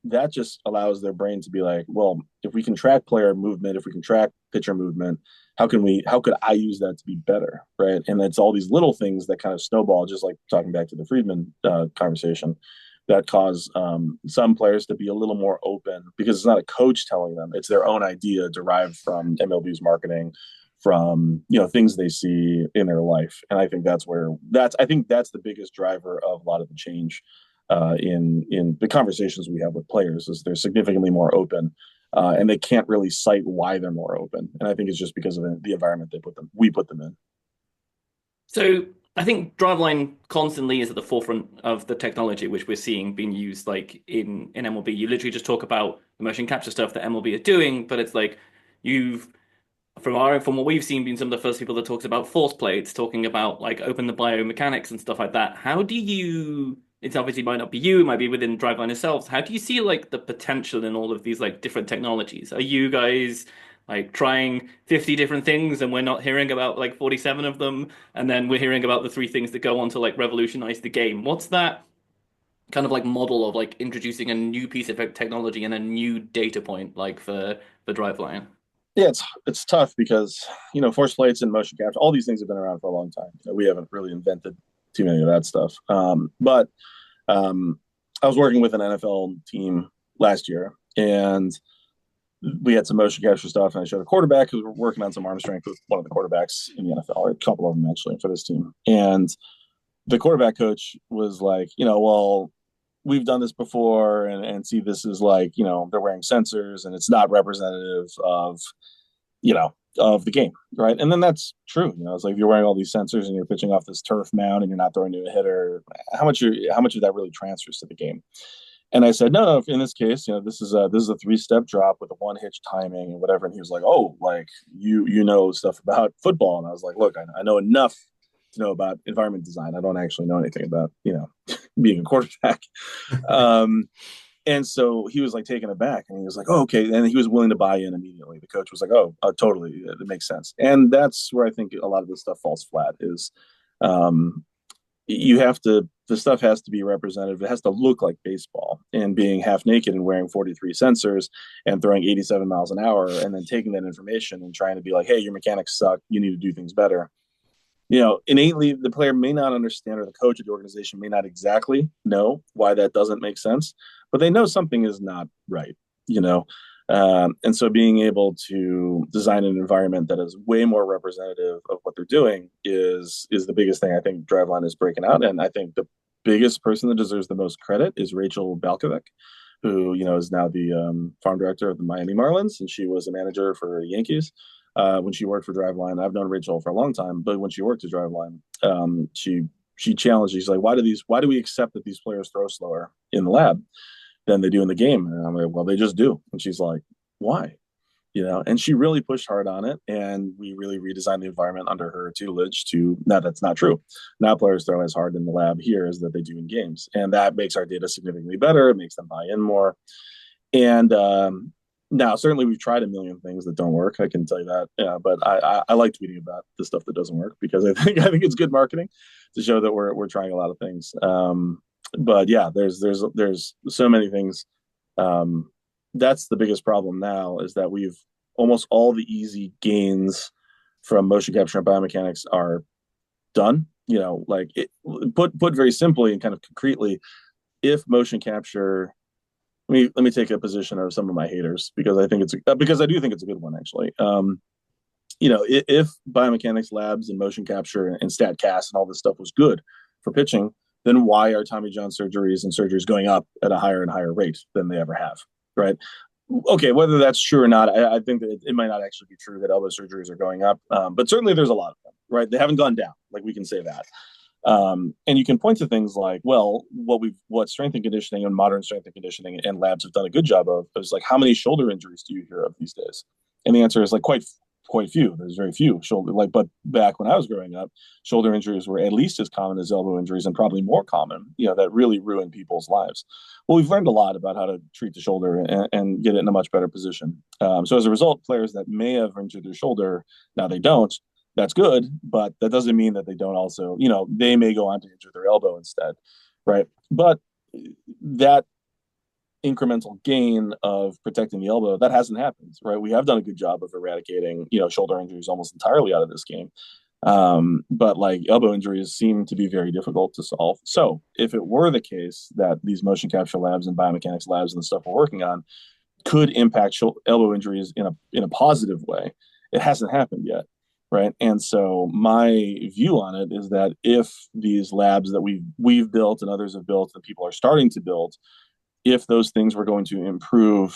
that just allows their brain to be like, well, if we can track player movement, if we can track pitcher movement, how could I use that to be better, right? And it's all these little things that kind of snowball, just like talking back to the Friedman conversation, that cause some players to be a little more open, because it's not a coach telling them, it's their own idea derived from MLB's marketing, from things they see in their life. And I think that's the biggest driver of a lot of the change in the conversations we have with players, is they're significantly more open, and they can't really cite why they're more open. And I think it's just because of the environment we put them in. So I think Driveline constantly is at the forefront of the technology which we're seeing being used like in MLB. You literally just talk about the motion capture stuff that MLB are doing, but it's like you've from what we've seen been some of the first people that talks about force plates, talking about like open the biomechanics and stuff like that. How do you it's obviously might not be you, it might be within Driveline itself. How do you see like the potential in all of these like different technologies? Are you guys like trying 50 different things and we're not hearing about like 47 of them, and then we're hearing about the three things that go on to like revolutionize the game? What's that kind of like model of like introducing a new piece of technology and a new data point like for Driveline? Yeah, it's tough because force plates and motion capture, all these things have been around for a long time. We haven't really invented too many of that stuff. But I was working with an NFL team last year, and we had some motion capture stuff, and I showed a quarterback because we're working on some arm strength with one of the quarterbacks in the NFL, or a couple of them actually, for this team. And the quarterback coach was like, well, we've done this before, and see, this is like, they're wearing sensors, and it's not representative of, of the game, right? And then that's true. It's like, if you're wearing all these sensors and you're pitching off this turf mound and you're not throwing to a hitter, how much of that really transfers to the game? And I said, no, in this case, this is a 3-step drop with a 1-hitch timing and whatever. And he was like, oh, like you know stuff about football. And I was like, look, I know enough to know about environment design. I don't actually know anything about, being a quarterback. And so he was like taken aback, and he was like, oh, okay. And he was willing to buy in immediately. The coach was like, oh, totally. It makes sense. And that's where I think a lot of this stuff falls flat, is you have to the stuff has to be representative. It has to look like baseball, and being half naked and wearing 43 sensors and throwing 87 miles an hour and then taking that information and trying to be like, hey, your mechanics suck. You need to do things better. Innately, the player may not understand, or the coach of the organization may not exactly know why that doesn't make sense, but they know something is not right, you know? And so being able to design an environment that is way more representative of what they're doing is the biggest thing I think Driveline is breaking out. And I think the biggest person that deserves the most credit is Rachel Balkovec, who, is now the farm director of the Miami Marlins, and she was a manager for Yankees when she worked for Driveline. I've known Rachel for a long time, but when she worked at Driveline, she challenged. She's like, why do we accept that these players throw slower in the lab than they do in the game? And I'm like, well, they just do. And she's like, why? And she really pushed hard on it, and we really redesigned the environment under her tutelage to, no, that's not true. Now players throw as hard in the lab here as that they do in games, and that makes our data significantly better. It makes them buy in more. And now, certainly, we've tried a million things that don't work. I can tell you that. Yeah, but I like tweeting about the stuff that doesn't work, because I think it's good marketing to show that we're trying a lot of things. But yeah, there's so many things. That's the biggest problem now, is that we've almost all the easy gains from motion capture and biomechanics are done. Put very simply and kind of concretely, if motion capture, let me take a position of some of my haters, because I do think it's a good one, actually. If biomechanics labs and motion capture and StatCast and all this stuff was good for pitching, then why are Tommy John surgeries and surgeries going up at a higher and higher rate than they ever have? Right. Okay, whether that's true or not, I think that it might not actually be true that elbow surgeries are going up, but certainly there's a lot of them, right? They haven't gone down, like, we can say that. And you can point to things like, well, what strength and conditioning and modern strength and conditioning and labs have done a good job of is, like, how many shoulder injuries do you hear of these days? And the answer is, like, quite few. There's very few shoulder, but back when I was growing up, shoulder injuries were at least as common as elbow injuries, and probably more common, that really ruin people's lives. Well, we've learned a lot about how to treat the shoulder and get it in a much better position. So as a result, players that may have injured their shoulder, now they don't. That's good, but that doesn't mean that they don't also, they may go on to injure their elbow instead, right? But that incremental gain of protecting the elbow, that hasn't happened, right? We have done a good job of eradicating, shoulder injuries almost entirely out of this game. But like, elbow injuries seem to be very difficult to solve. So if it were the case that these motion capture labs and biomechanics labs and the stuff we're working on could impact elbow injuries in a positive way, it hasn't happened yet. Right. And so my view on it is that if these labs that we've built and others have built and people are starting to build, if those things were going to improve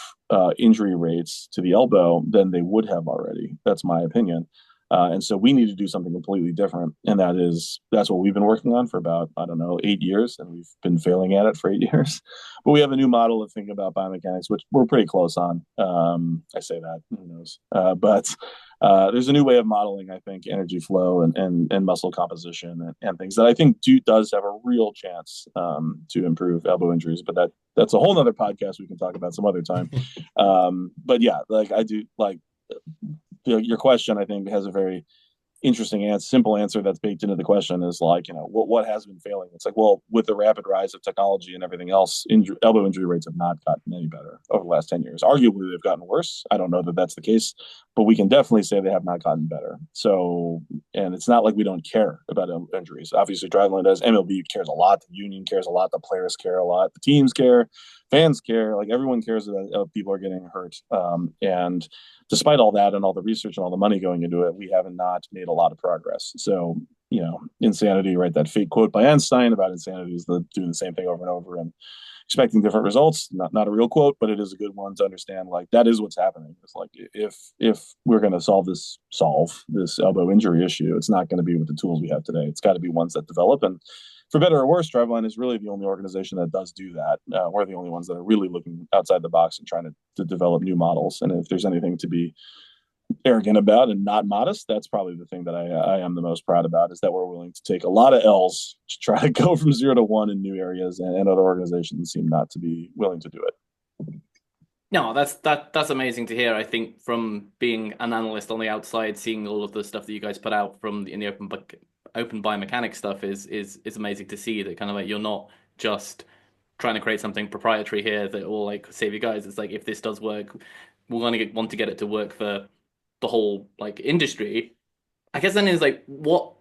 injury rates to the elbow, then they would have already. That's my opinion. And so we need to do something completely different. And that's what we've been working on for about, 8 years. And we've been failing at it for 8 years. But we have a new model of thinking about biomechanics, which we're pretty close on. I say that, who knows? But there's a new way of modeling, I think, energy flow and muscle composition and things that I think does have a real chance to improve elbow injuries. But that's a whole nother podcast we can talk about some other time. But yeah, I do your question, I think, has a very interesting and simple answer that's baked into the question, is like, what has been failing? It's like, well, with the rapid rise of technology and everything else, elbow injury rates have not gotten any better over the last 10 years. Arguably, they've gotten worse. I don't know that that's the case, but we can definitely say they have not gotten better. So, and it's not like we don't care about injuries. Obviously, Driveline does. MLB cares a lot. The union cares a lot. The players care a lot. The teams care. Fans care. Like, everyone cares that people are getting hurt. And despite all that and all the research and all the money going into it, we have not made a lot of progress. So, insanity, right? That fake quote by Einstein about insanity is doing the same thing over and over and expecting different results. Not a real quote, but it is a good one to understand. Like, that is what's happening. It's like, if we're going to solve this elbow injury issue, it's not going to be with the tools we have today. It's got to be ones that develop. And for better or worse, Driveline is really the only organization that does do that. We're the only ones that are really looking outside the box and trying to develop new models. And if there's anything to be arrogant about and not modest, that's probably the thing that I am the most proud about, is that we're willing to take a lot of L's to try to go from 0 to 1 in new areas, and other organizations seem not to be willing to do it. No, that's amazing to hear. I think from being an analyst on the outside, seeing all of the stuff that you guys put out in the open book open biomechanics stuff is amazing to see that kind of like you're not just trying to create something proprietary here that will like save you guys. It's like if this does work, we're going to want to get it to work for the whole like industry. I guess then is like what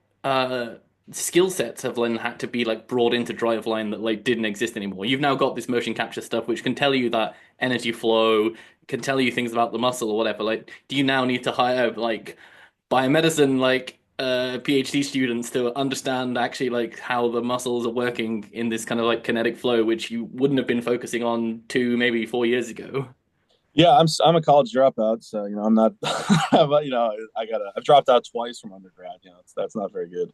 skill sets have then had to be like brought into Driveline that like didn't exist anymore. You've now got this motion capture stuff which can tell you that energy flow, can tell you things about the muscle or whatever. Like, do you now need to hire like biomedicine like PhD students to understand actually like how the muscles are working in this kind of like kinetic flow, which you wouldn't have been focusing on 2, maybe 4 years ago? Yeah, I'm a college dropout, so I'm not. I've dropped out twice from undergrad. That's not very good.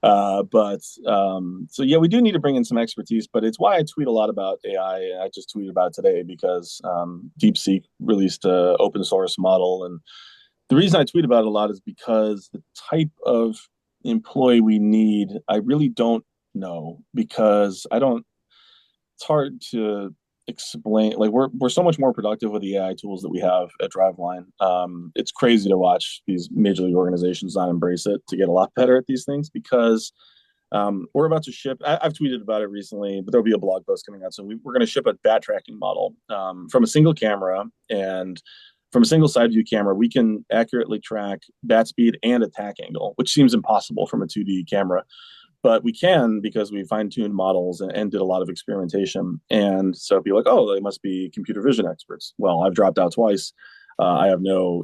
So yeah, we do need to bring in some expertise, but it's why I tweet a lot about AI. And I just tweeted about it today because DeepSeek released a open source model, and the reason I tweet about it a lot is because the type of employee we need, I really don't know because I don't. It's hard to explain. Like we're so much more productive with the AI tools that we have at Driveline. It's crazy to watch these major league organizations not embrace it to get a lot better at these things because we're about to ship. I've tweeted about it recently, but there'll be a blog post coming out. So we're going to ship a bat tracking model from a single camera, and from a single side view camera, we can accurately track bat speed and attack angle, which seems impossible from a 2D camera. But we can because we fine-tuned models and did a lot of experimentation. And so be like, oh, they must be computer vision experts. Well, I've dropped out twice. I have no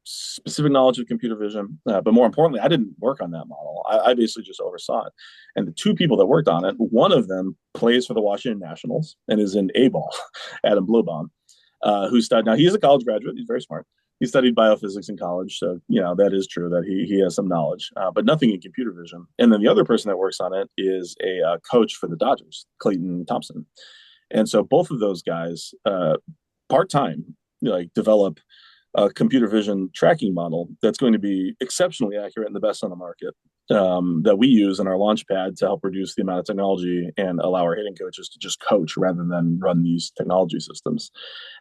specific knowledge of computer vision, but more importantly, I didn't work on that model. I basically just oversaw it. And the two people that worked on it, one of them plays for the Washington Nationals and is in A-ball, Adam Blowbaum, who studied. Now, he is a college graduate. He's very smart. He studied biophysics in college, so that is true that he has some knowledge, but nothing in computer vision. And then the other person that works on it is a coach for the Dodgers, Clayton Thompson. And so both of those guys, part time, like develop a computer vision tracking model that's going to be exceptionally accurate and the best on the market, that we use in our launch pad to help reduce the amount of technology and allow our hitting coaches to just coach rather than run these technology systems.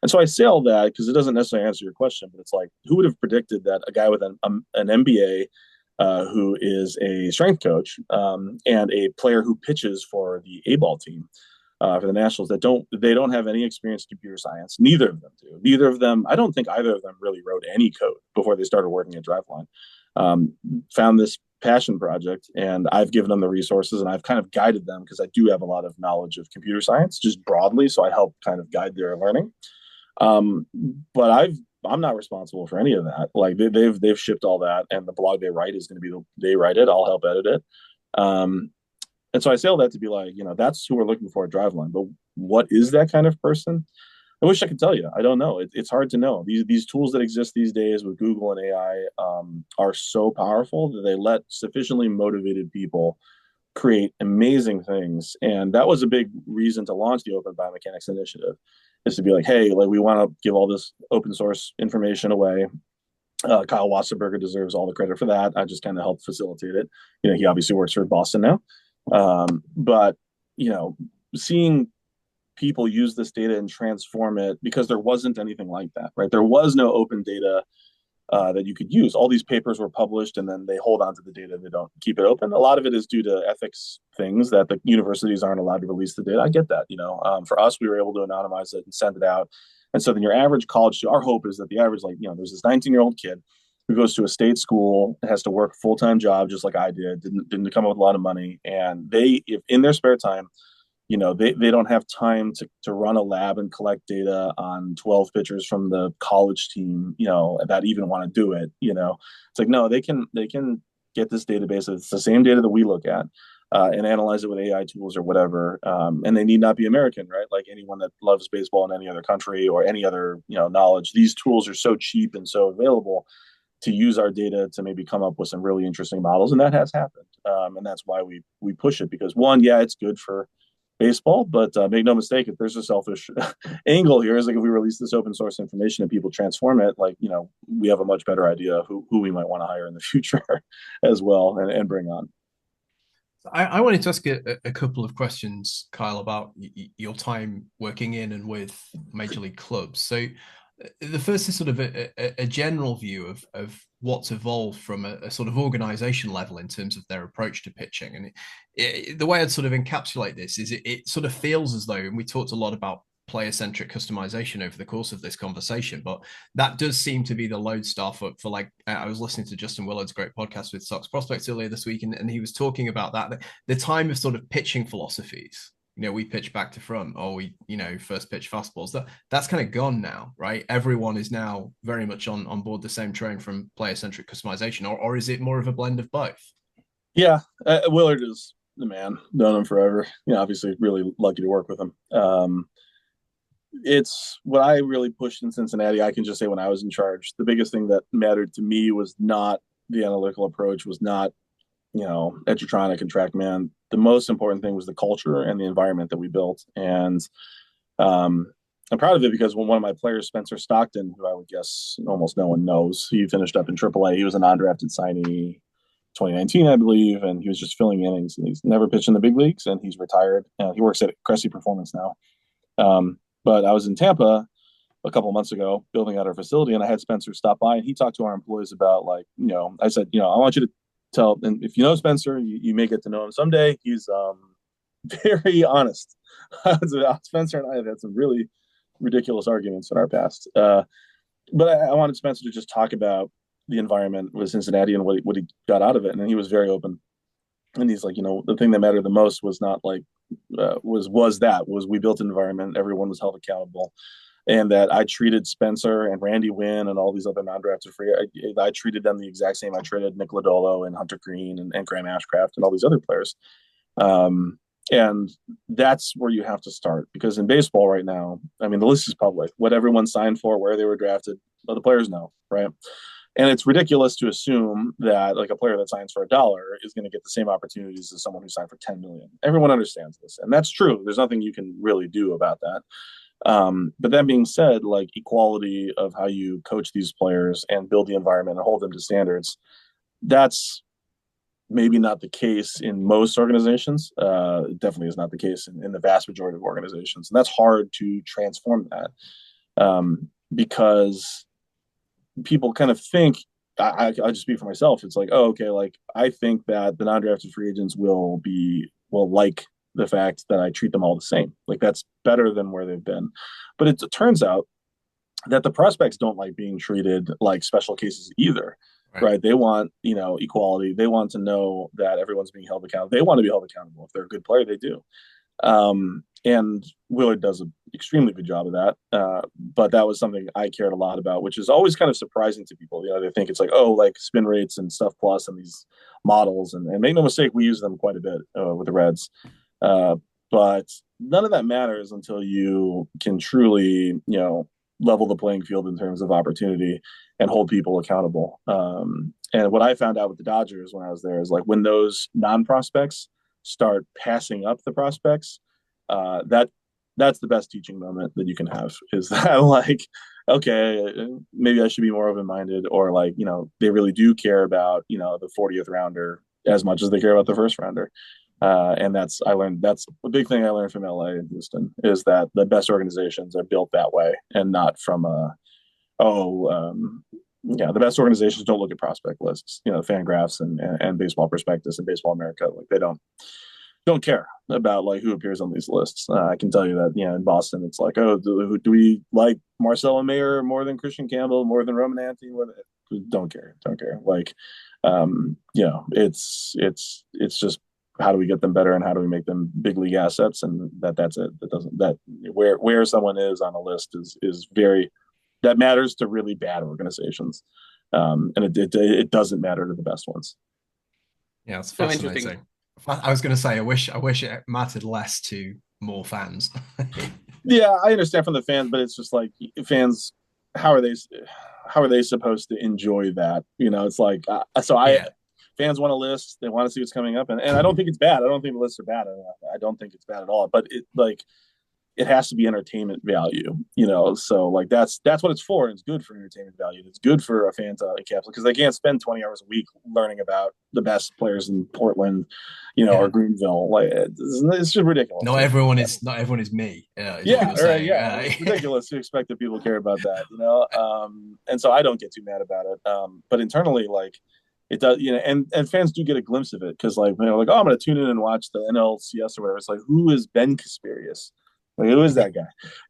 And so I say all that because it doesn't necessarily answer your question, but it's like, who would have predicted that a guy with an MBA who is a strength coach and a player who pitches for the A-ball team for the Nationals that don't have any experience in computer science. Neither of them do. Neither of them. I don't think either of them really wrote any code before they started working at Driveline. Found this passion project, and I've given them the resources, and I've kind of guided them because I do have a lot of knowledge of computer science, just broadly. So I help kind of guide their learning. But I'm not responsible for any of that. Like they've shipped all that, and the blog they write is going to be they write it. I'll help edit it. And so I say all that to be like, that's who we're looking for at Driveline. But what is that kind of person? I wish I could tell you. I don't know. It's hard to know. These tools that exist these days with Google and AI are so powerful that they let sufficiently motivated people create amazing things. And that was a big reason to launch the Open Biomechanics Initiative, is to be like, hey, like we want to give all this open source information away. Kyle Wasserberger deserves all the credit for that. I just kind of helped facilitate it. He obviously works for Boston now. But seeing people use this data and transform it, because there wasn't anything like that, right? There was no open data that you could use. All these papers were published and then they hold on to the data. They don't keep it open. A lot of it is due to ethics things that the universities aren't allowed to release the data. I get that. For us, we were able to anonymize it and send it out. And so then your average college student, our hope is that the average, there's this 19-year-old kid who goes to a state school, has to work a full-time job just like I did, didn't come up with a lot of money. And if in their spare time, they don't have time to run a lab and collect data on 12 pitchers from the college team, that even want to do it. It's like, no, they can get this database. It's the same data that we look at and analyze it with AI tools or whatever. And they need not be American, right? Like anyone that loves baseball in any other country or any other, knowledge. These tools are so cheap and so available to use our data to maybe come up with some really interesting models. And that has happened. And that's why we push it, because one, yeah, it's good for baseball, but make no mistake, if there's a selfish angle here, is like if we release this open source information and people transform it, like, we have a much better idea of who we might want to hire in the future as well and bring on. I wanted to ask a couple of questions, Kyle, about your time working in and with major league clubs. So The first is sort of a general view of what's evolved from a sort of organization level in terms of their approach to pitching. And the way I'd sort of encapsulate this is it sort of feels as though, and we talked a lot about player-centric customization over the course of this conversation, but that does seem to be the lodestar for like, I was listening to Justin Willard's great podcast with Sox Prospects earlier this week, and he was talking about that the time of sort of pitching philosophies, we pitch back to front, or we, first pitch fastballs. That's kind of gone now, right? Everyone is now very much on board the same train from player centric customization, or is it more of a blend of both? Yeah, Willard is the man. Known him forever. Obviously, really lucky to work with him. It's what I really pushed in Cincinnati. I can just say when I was in charge, the biggest thing that mattered to me was not the analytical approach, was not Etronic and TrackMan. The most important thing was the culture and the environment that we built. And I'm proud of it because when one of my players, Spencer Stockton, who I would guess almost no one knows, he finished up in AAA. He was a non-drafted signee 2019, I believe, and he was just filling innings. And he's never pitched in the big leagues, and he's retired. He works at Cressy Performance now. But I was in Tampa a couple of months ago building out our facility, and I had Spencer stop by, and he talked to our employees about, like, I said, I want you to tell, and if you know Spencer, you may get to know him someday. He's very honest. Spencer and I have had some really ridiculous arguments in our past. But I wanted Spencer to just talk about the environment with Cincinnati and what he got out of it. And he was very open. And he's like, the thing that mattered the most was not like, was we built an environment, everyone was held accountable. And that I treated Spencer and Randy Wynn and all these other non-drafted free. I treated them the exact same. I treated Nick Lodolo and Hunter Green and Graham Ashcraft and all these other players. And that's where you have to start, because in baseball right now, I mean, the list is public. What everyone signed for, where they were drafted, the players know, right? And it's ridiculous to assume that like a player that signs for $1 is going to get the same opportunities as someone who signed for 10 million. Everyone understands this, and that's true. There's nothing you can really do about that. But that being said, like, equality of how you coach these players and build the environment and hold them to standards, that's maybe not the case in most organizations. It definitely is not the case in the vast majority of organizations. And that's hard to transform that, because people kind of think, I just speak for myself. It's like, oh, okay, like, I think that the non-drafted free agents will like the fact that I treat them all the same. Like, that's better than where they've been. But it turns out that the prospects don't like being treated like special cases either. Right? They want, equality. They want to know that everyone's being held accountable. They want to be held accountable. If they're a good player, they do. And Willard does an extremely good job of that. But that was something I cared a lot about, which is always kind of surprising to people. They think it's like, oh, like spin rates and stuff plus and these models. And make no mistake, we use them quite a bit with the Reds. But none of that matters until you can truly, level the playing field in terms of opportunity and hold people accountable. And what I found out with the Dodgers when I was there is, like, when those non-prospects start passing up the prospects, that's the best teaching moment that you can have, is that, like, okay, maybe I should be more open-minded, or, like, they really do care about, the 40th rounder as much as they care about the first rounder. And that's a big thing I learned from LA and Houston, is that the best organizations are built that way, and not from the best organizations don't look at prospect lists, Fangraphs and Baseball Prospectus and Baseball America. Like, they don't care about, like, who appears on these lists. I can tell you that, in Boston, it's like, oh, do we like Marcelo Mayer more than Christian Campbell, more than Roman Ante? Don't care. Like, it's just, how do we get them better, and how do we make them big league assets? And that's it. Where someone is on a list is very, that matters to really bad organizations. And it doesn't matter to the best ones. Yeah, it's fascinating. I was going to say, I wish it mattered less to more fans. Yeah, I understand from the fans, but it's just like, fans, how are they supposed to enjoy that? It's like, fans want a list. They want to see what's coming up. And I don't think it's bad. I don't think the lists are bad. I don't think it's bad at all. But it has to be entertainment value, you know. So like that's what it's for. It's good for entertainment value. It's good for a fan to encapsulate because they can't spend 20 hours a week learning about the best players in Portland, you know, Yeah. or Greenville. Like it's just ridiculous. Not everyone is me, is what Yeah, you're right. saying. Yeah, it's ridiculous to expect that people care about that, you know. And so I don't get too mad about it. But internally, like it does, you know, and fans do get a glimpse of it because like they're like, oh, I'm going to tune in and watch the NLCS or whatever. It's like, who is Ben Casparius? Like, who is that guy?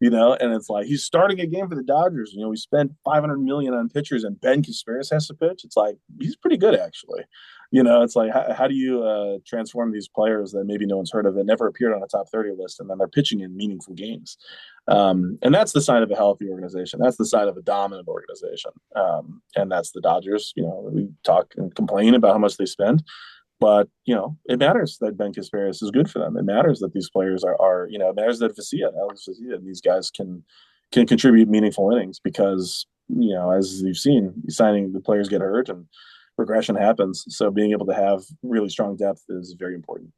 You know, and it's like he's starting a game for the Dodgers. You know, we spent 500 million on pitchers, and Ben Casparius has to pitch. It's like he's pretty good actually. You know, it's like how do you transform these players that maybe no one's heard of that never appeared on a top 30 list, and then they're pitching in meaningful games. And that's the sign of a healthy organization. That's the sign of a dominant organization. And that's the Dodgers. You know, we talk and complain about how much they spend, but you know, it matters that Ben Casparius is good for them. It matters that these players are you know, it matters that Alex Vesia, and these guys can contribute meaningful innings because you know, as you've seen, signing the players get hurt and regression happens. So being able to have really strong depth is very important.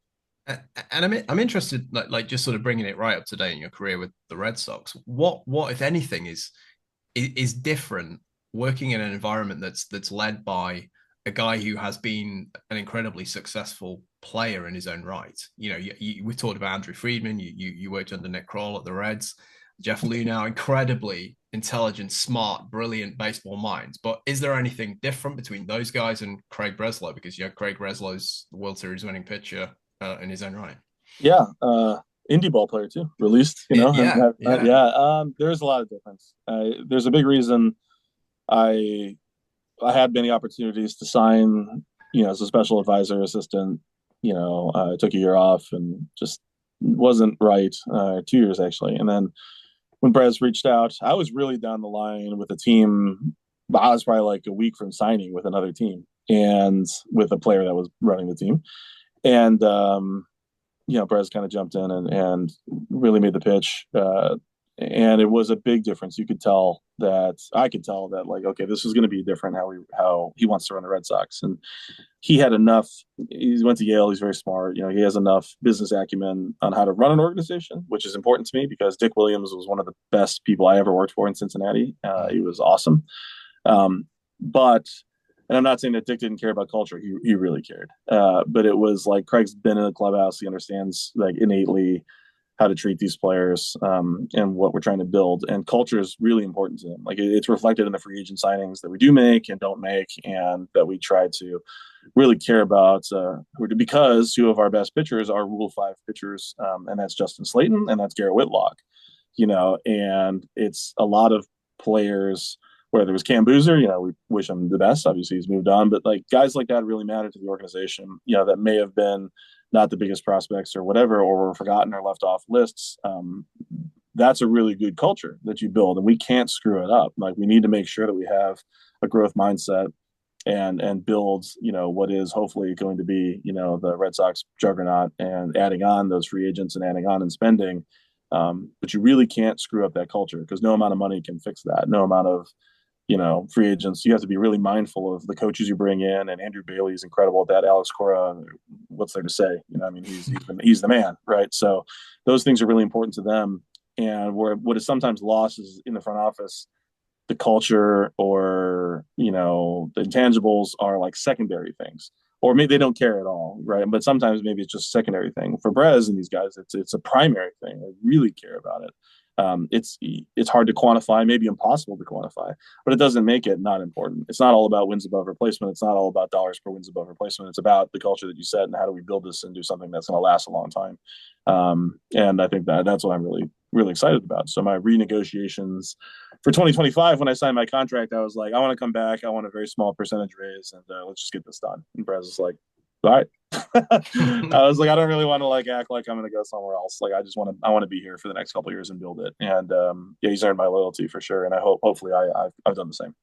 And I'm interested, like just sort of bringing it right up to date in your career with the Red Sox. What if anything is different working in an environment that's led by a guy who has been an incredibly successful player in his own right. You know, we talked about Andrew Friedman. You worked under Nick Kroll at the Reds. Jeff Lunau, incredibly intelligent, smart, brilliant baseball minds. But is there anything different between those guys and Craig Breslow? Because Craig Breslow's the World Series winning pitcher in his own right. Yeah, indie ball player too, released. You know, Yeah. yeah. There's a lot of difference. There's a big reason I I had many opportunities to sign, you know, as a special advisor assistant. You know, I took a year off and just wasn't right. 2 years actually, and then when Brez reached out, I was really down the line with a team. I was probably like a week from signing with another team and with a player that was running the team. And you know, Brez kind of jumped in and really made the pitch. And it was a big difference. You could tell that I could tell that like, okay, this is going to be different how he wants to run the Red Sox. And he had enough. He went to Yale. He's very smart. You know, he has enough business acumen on how to run an organization, which is important to me because Dick Williams was one of the best people I ever worked for in Cincinnati. He was awesome. But and I'm not saying that Dick didn't care about culture. He really cared. But it was like Craig's been in the clubhouse. He understands like innately how to treat these players and what we're trying to build. And culture is really important to him. Like it's reflected in the free agent signings that we do make and don't make, and that we try to really care about because two of our best pitchers are Rule 5 pitchers, and that's Justin Slayton and that's Garrett Whitlock. You know, and it's a lot of players where there was Cam Boozer, you know, we wish him the best. Obviously, he's moved on, but like guys like that really matter to the organization. You know, that may have been not the biggest prospects or whatever, or were forgotten or left off lists. That's a really good culture that you build, and we can't screw it up. Like we need to make sure that we have a growth mindset and build, you know, what is hopefully going to be, you know, the Red Sox juggernaut, and adding on those free agents and adding on and spending. But you really can't screw up that culture because no amount of money can fix that. No amount of you know, free agents. You have to be really mindful of the coaches you bring in. And Andrew Bailey is incredible at that. Alex Cora, what's there to say? You know, I mean, he's the man, right? So those things are really important to them. And what is sometimes lost is in the front office, the culture or you know the intangibles are like secondary things, or maybe they don't care at all, right? But sometimes maybe it's just a secondary thing. For Brez and these guys, it's a primary thing. They really care about it. It's hard to quantify, maybe impossible to quantify, but it doesn't make it not important. It's not all about wins above replacement. It's not all about dollars per wins above replacement. It's about the culture that you set and how do we build this and do something that's going to last a long time. And I think that's what I'm really excited about. So my renegotiations for 2025, when I signed my contract, I was like, I want to come back. I want a very small percentage raise, and let's just get this done. And Brez was like, all right. I was like, I don't really want to like act like I'm going to go somewhere else. Like, I want to be here for the next couple of years and build it. And yeah, he's earned my loyalty for sure. And I hopefully I've done the same.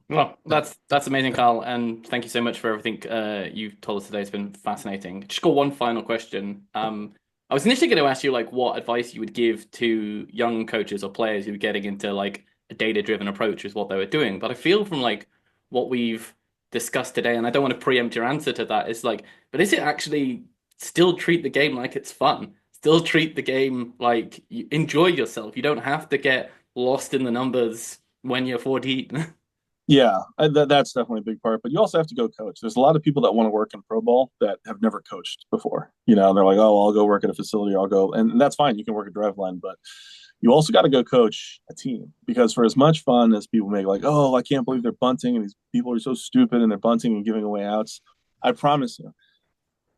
Well, that's amazing, Carl, and thank you so much for everything you've told us today. It's been fascinating. Just got one final question. I was initially going to ask you like what advice you would give to young coaches or players who are getting into like a data-driven approach is what they were doing. But I feel from like what we've discussed today, and I don't want to preempt your answer to that, is like, but is it actually still treat the game like it's fun? still treat the game like you enjoy yourself. You don't have to get lost in the numbers when you're 14. Yeah, that's definitely a big part. But you also have to go coach. There's a lot of people that want to work in pro ball that have never coached before. They're like, oh, I'll go work at a facility. I'll go, and that's fine. You can work at Driveline, but you also got to go coach a team because for as much fun as people make, like, oh, I can't believe they're bunting and these people are so stupid and they're bunting and giving away outs. I promise you,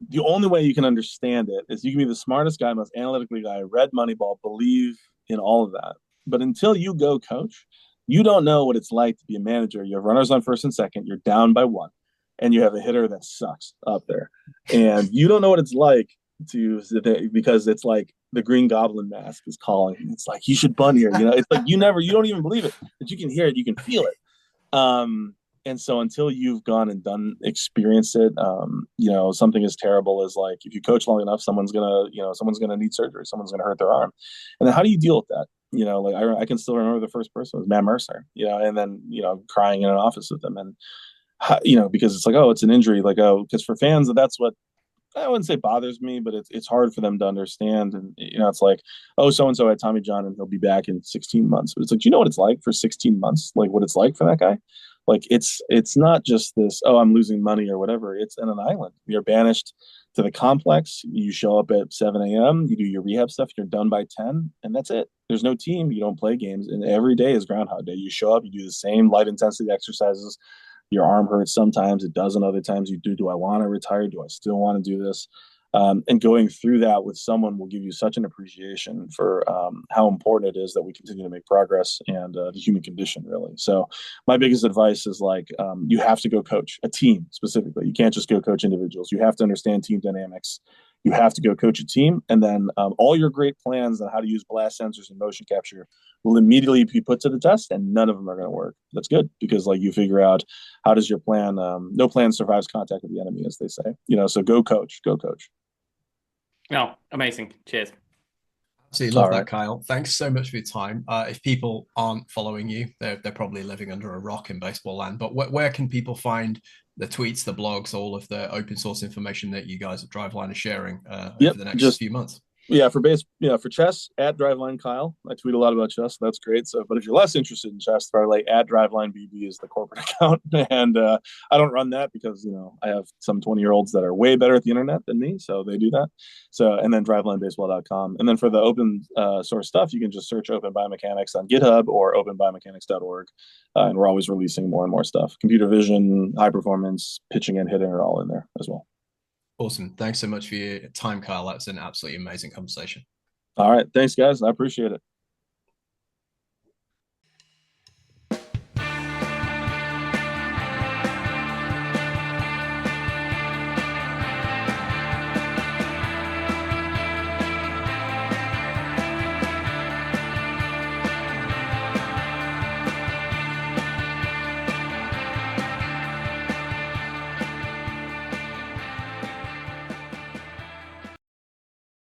the only way you can understand it is you can be the smartest guy, most analytically guy, read Moneyball, believe in all of that. But until you go coach, you don't know what it's like to be a manager. You have runners on first and second, you're down by one, and you have a hitter that sucks up there. And you don't know what it's like because it's like the Green Goblin mask is calling. It's like, you should bunt here. It's like you don't even believe it, but you can hear it, you can feel it. And so until you've gone and experienced it, something as terrible as, like, if you coach long enough, someone's gonna need surgery, someone's gonna hurt their arm, and then how do you deal with that? Like I can still remember the first person was Matt Mercer, and then crying in an office with them, and because it's like, oh, it's an injury, like, oh, because for fans that's what I wouldn't say bothers me, but it's hard for them to understand. And it's like, oh, so and so had Tommy John and he'll be back in 16 months. But it's like, do you know what it's like for 16 months? Like, what it's like for that guy? Like, it's not just this, oh, I'm losing money or whatever. It's in an island. You're banished to the complex. You show up at 7 a.m. You do your rehab stuff. You're done by 10, and that's it. There's no team. You don't play games, and every day is Groundhog Day. You show up. You do the same light intensity exercises. Your arm hurts sometimes, it doesn't other times. You do I want to retire? Do I still want to do this? And going through that with someone will give you such an appreciation for how important it is that we continue to make progress and the human condition, really. So my biggest advice is, like, you have to go coach a team specifically. You can't just go coach individuals. You have to understand team dynamics. You have to go coach a team, and then all your great plans on how to use blast sensors and motion capture will immediately be put to the test, and none of them are going to work. That's good, because, like, you figure out how does your plan. No plan survives contact with the enemy, as they say. So go coach. No, amazing. Cheers. Absolutely love All that, right. Kyle. Thanks so much for your time. If people aren't following you, they're probably living under a rock in baseball land. But where can people find the tweets, the blogs, all of the open source information that you guys at Driveline are sharing over Yep. the next few months? For chess, at Driveline Kyle. I tweet a lot about chess. So that's great. So, but if you're less interested in chess, probably at Driveline BB is the corporate account. And I don't run that because, I have some 20-year-olds that are way better at the internet than me. So they do that. So, and then drivelinebaseball.com. And then for the open source stuff, you can just search Open Biomechanics on GitHub or openbiomechanics.org. And we're always releasing more and more stuff. Computer vision, high performance, pitching and hitting are all in there as well. Awesome. Thanks so much for your time, Kyle. That's an absolutely amazing conversation. All right. Thanks, guys. I appreciate it.